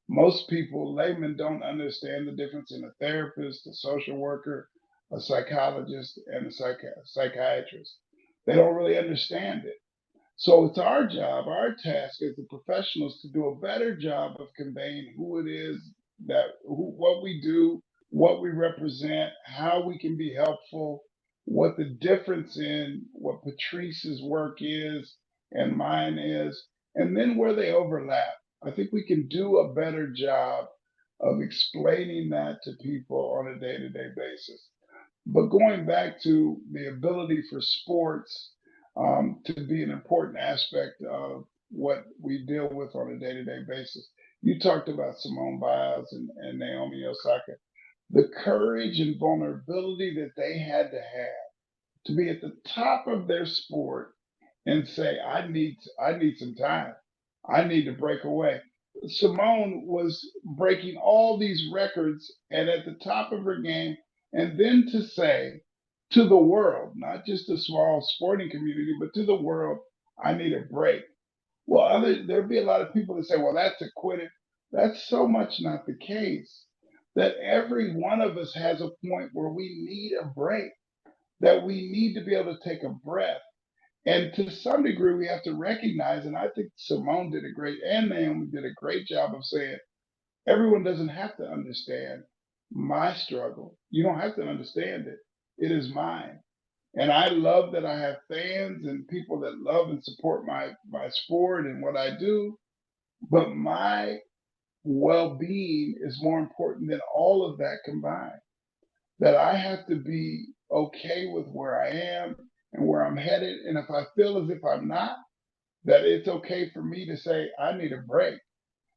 Most people, laymen, don't understand the difference in a therapist, a social worker, a psychologist, and a psychiatrist. They don't really understand it. So it's our job, our task as the professionals to do a better job of conveying who it is what we do, what we represent, how we can be helpful, what the difference in what Patrice's work is and mine is, and then where they overlap. I think we can do a better job of explaining that to people on a day-to-day basis. But going back to the ability for sports to be an important aspect of what we deal with on a day-to-day basis. You talked about Simone Biles and Naomi Osaka. The courage and vulnerability that they had to have to be at the top of their sport and say, I need some time. I need to break away. Simone was breaking all these records and at the top of her game, and then to say to the world, not just a small sporting community, but to the world, I need a break. Well, there'd be a lot of people that say, well, that's a quitter. That's so much not the case. That every one of us has a point where we need a break, that we need to be able to take a breath. And to some degree, we have to recognize, and I think Simone did a great, and Naomi did a great job of saying, everyone doesn't have to understand my struggle. You don't have to understand it. It is mine. And I love that I have fans and people that love and support my sport and what I do. But my well-being is more important than all of that combined. That I have to be okay with where I am and where I'm headed. And if I feel as if I'm not, that it's okay for me to say I need a break.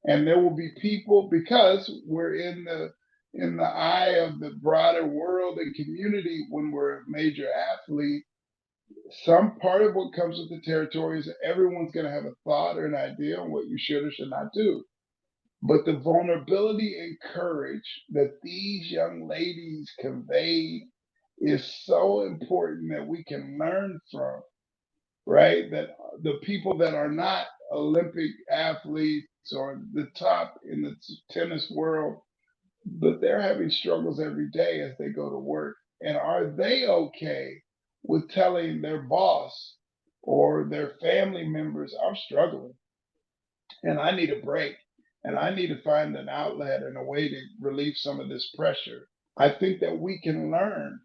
And there will be people, because we're in the eye of the broader world and community when we're a major athlete. Some part of what comes with the territory is that everyone's going to have a thought or an idea on what you should or should not do. But the vulnerability and courage that these young ladies conveyed is so important that we can learn from, right? That the people that are not Olympic athletes or the top in the tennis world, but they're having struggles every day as they go to work. And are they okay with telling their boss or their family members, I'm struggling and I need a break and I need to find an outlet and a way to relieve some of this pressure? I think that we can learn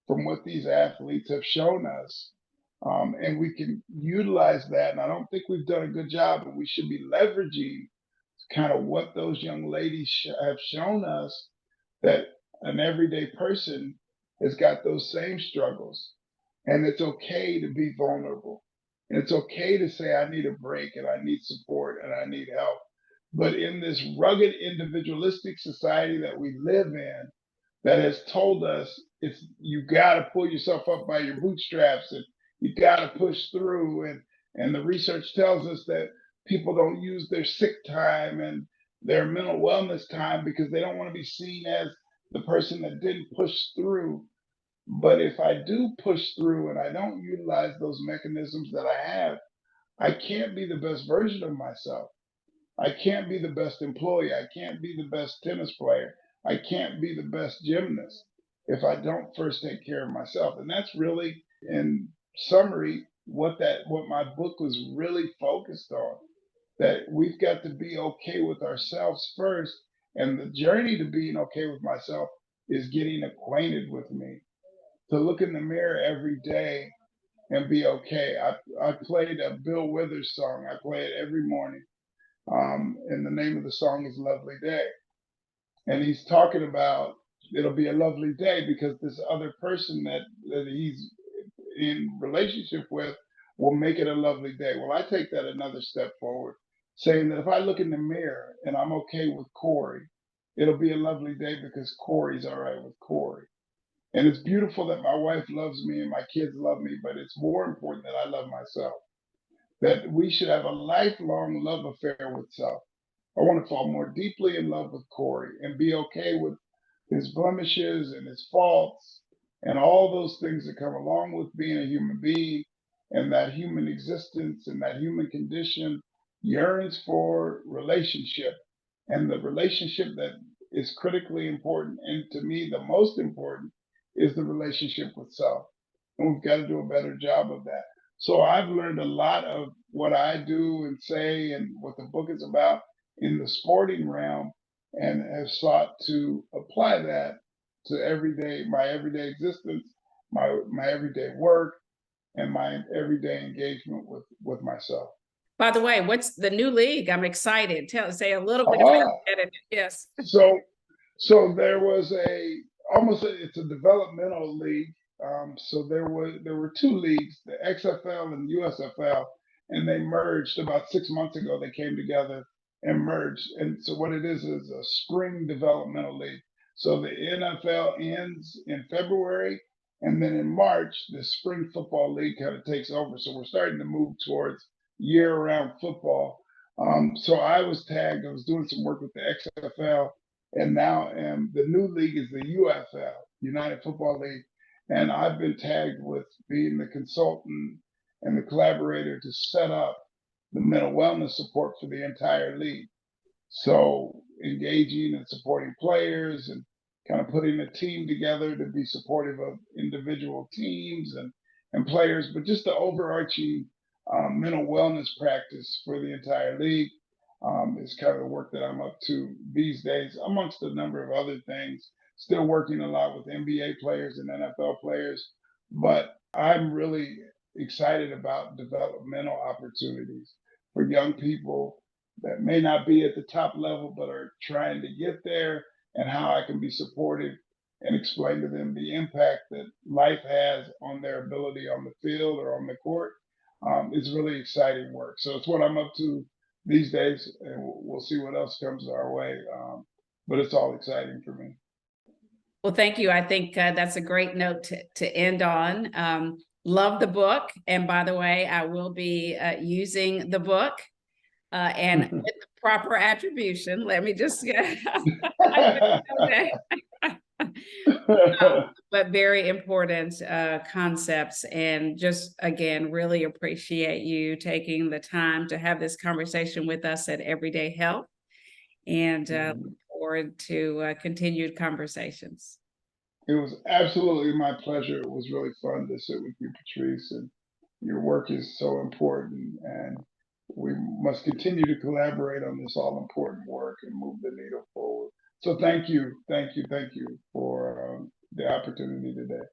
from what these athletes have shown us. And we can utilize that. And I don't think we've done a good job, and we should be leveraging kind of what those young ladies have shown us, that an everyday person has got those same struggles. And it's okay to be vulnerable. And it's okay to say, I need a break and I need support and I need help. But in this rugged individualistic society that we live in, that has told us it's you got to pull yourself up by your bootstraps and you got to push through, and the research tells us that people don't use their sick time and their mental wellness time because they don't want to be seen as the person that didn't push through. But if I do push through and I don't utilize those mechanisms that I have, I can't be the best version of myself. I can't be the best employee. I can't be the best tennis player. I can't be the best gymnast if I don't first take care of myself. And that's really, in summary, what my book was really focused on. That we've got to be okay with ourselves first. And the journey to being okay with myself is getting acquainted with me. To look in the mirror every day and be okay. I played a Bill Withers song. I play it every morning, and the name of the song is Lovely Day. And he's talking about it'll be a lovely day because this other person that he's in relationship with will make it a lovely day. Well, I take that another step forward, saying that if I look in the mirror and I'm okay with Corey, it'll be a lovely day because Corey's all right with Corey. And it's beautiful that my wife loves me and my kids love me, but it's more important that I love myself. That we should have a lifelong love affair with self. I want to fall more deeply in love with Corey and be okay with his blemishes and his faults and all those things that come along with being a human being, and that human existence and that human condition yearns for relationship, and the relationship that is critically important, and to me the most important, is the relationship with self, and we've got to do a better job of that. So I've learned a lot of what I do and say and what the book is about in the sporting realm, and have sought to apply that to my everyday existence, my everyday work, and my everyday engagement with myself. By the way, what's the new league? I'm excited. Say a little bit about Ah, it. Yes. so so there was it's a developmental league. So there were two leagues, the XFL and USFL, and they merged about 6 months ago. They came together and merged, and so what it is a spring developmental league. So the NFL ends in February, and then in March the spring football league kind of takes over. So we're starting to move towards year-round football. So I was tagged. I was doing some work with the XFL, and now the new league is the UFL, United Football League, and I've been tagged with being the consultant and the collaborator to set up the mental wellness support for the entire league. So engaging and supporting players and kind of putting a team together to be supportive of individual teams and players, but just the overarching mental wellness practice for the entire league is kind of the work that I'm up to these days, amongst a number of other things. Still working a lot with NBA players and NFL players, but I'm really excited about developmental opportunities for young people that may not be at the top level but are trying to get there, and how I can be supportive and explain to them the impact that life has on their ability on the field or on the court. It's really exciting work. So it's what I'm up to these days, and we'll see what else comes our way. But it's all exciting for me. Well, thank you. I think that's a great note to end on. Love the book. And by the way, I will be using the book and with the proper attribution. Let me just but very important concepts, and just again really appreciate you taking the time to have this conversation with us at Everyday Health, and look forward to continued conversations. It was absolutely my pleasure. It was really fun to sit with you, Patrice, and your work is so important, and we must continue to collaborate on this all important work and move the needle forward. So thank you for the opportunity today.